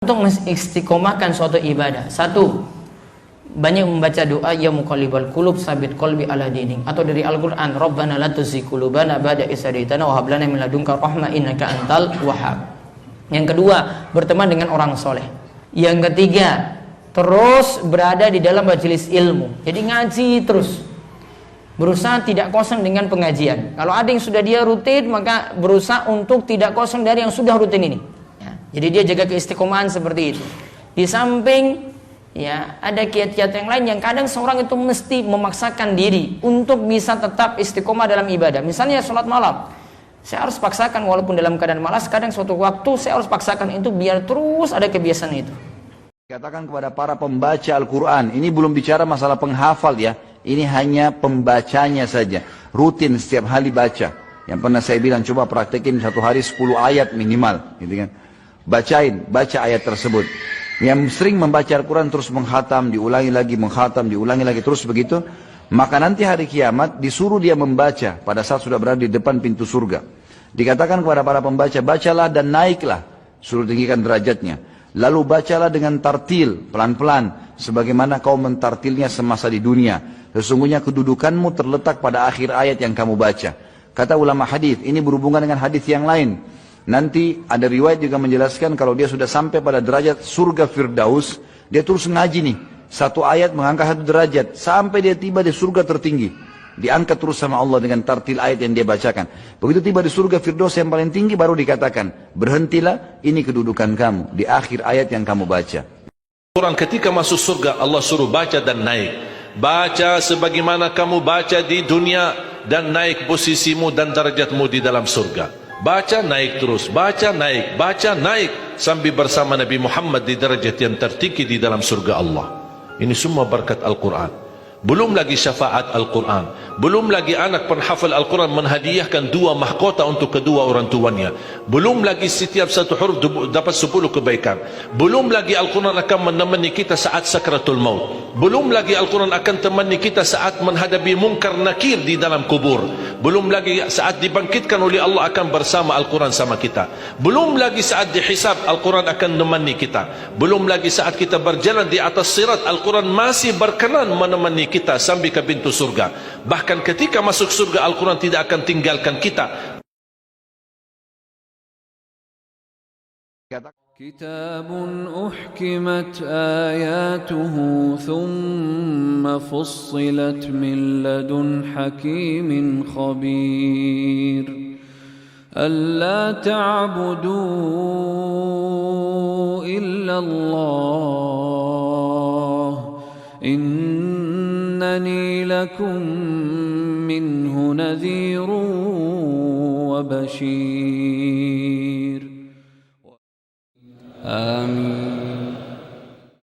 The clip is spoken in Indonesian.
untuk mengistiqomahkan suatu ibadah. Satu, banyak membaca doa ya muqallibal qulub sabit qalbi ala dinik, atau dari Al-Qur'an Rabbana la tuzigh qulubana ba'da idh hadaytana wa hab lana min ladunka rahmah innaka antal wahhab. Yang kedua, berteman dengan orang soleh. Yang ketiga, terus berada di dalam majelis ilmu. Jadi ngaji terus. Berusaha tidak kosong dengan pengajian. Kalau ada yang sudah dia rutin, maka berusaha untuk tidak kosong dari yang sudah rutin ini. Ya, jadi dia jaga keistiqomahan seperti itu. Di samping ya ada kiat-kiat yang lain yang kadang seorang itu mesti memaksakan diri untuk bisa tetap istiqomah dalam ibadah. Misalnya sholat malam, saya harus paksakan walaupun dalam keadaan malas. Kadang suatu waktu saya harus paksakan itu biar terus ada kebiasaan itu. Katakan kepada para pembaca Al-Quran, ini belum bicara masalah penghafal ya, ini hanya pembacanya saja, rutin setiap hari baca. Yang pernah saya bilang, coba praktekin satu hari 10 ayat minimal, gitu kan. Baca ayat tersebut. Yang sering membaca Al-Quran terus menghatam, diulangi lagi, menghatam, diulangi lagi, terus begitu. Maka nanti hari kiamat disuruh dia membaca pada saat sudah berada di depan pintu surga. Dikatakan kepada para pembaca, bacalah dan naiklah, suruh tinggikan derajatnya. Lalu bacalah dengan tartil, pelan-pelan, sebagaimana kau mentartilnya semasa di dunia. Sesungguhnya kedudukanmu terletak pada akhir ayat yang kamu baca. Kata ulama hadis, ini berhubungan dengan hadis yang lain. Nanti ada riwayat juga menjelaskan kalau dia sudah sampai pada derajat surga Firdaus, dia terus ngaji nih. Satu ayat mengangkat satu derajat, sampai dia tiba di surga tertinggi. Diangkat terus sama Allah dengan tartil ayat yang dia bacakan. Begitu tiba di surga Firdaus yang paling tinggi, baru dikatakan, berhentilah, ini kedudukan kamu di akhir ayat yang kamu baca. Orang ketika masuk surga, Allah suruh baca dan naik. Baca sebagaimana kamu baca di dunia, dan naik posisimu dan derajatmu di dalam surga. Baca naik terus, baca naik sampai bersama Nabi Muhammad di derajat yang tertinggi di dalam surga Allah. Ini semua berkat Al-Quran. Belum lagi syafaat Al-Quran, belum lagi anak penghafal Al-Quran menghadiahkan 2 mahkota untuk kedua orang tuanya, belum lagi setiap satu huruf dapat 10 kebaikan, belum lagi Al-Quran akan menemani kita saat sakratul maut, belum lagi Al-Quran akan temani kita saat menghadapi mungkar nakir di dalam kubur, belum lagi saat dibangkitkan oleh Allah akan bersama Al-Quran sama kita, belum lagi saat dihisab Al-Quran akan menemani kita, belum lagi saat kita berjalan di atas sirat Al-Quran masih berkenan menemani kita sampai ke pintu surga. Bahkan ketika masuk surga Al-Quran tidak akan tinggalkan kita. كتاب أحكمت آياته ثم فصلت من لدن حكيم خبير ألا تعبدوا إلا الله إنني لكم منه نذير وبشير آمين.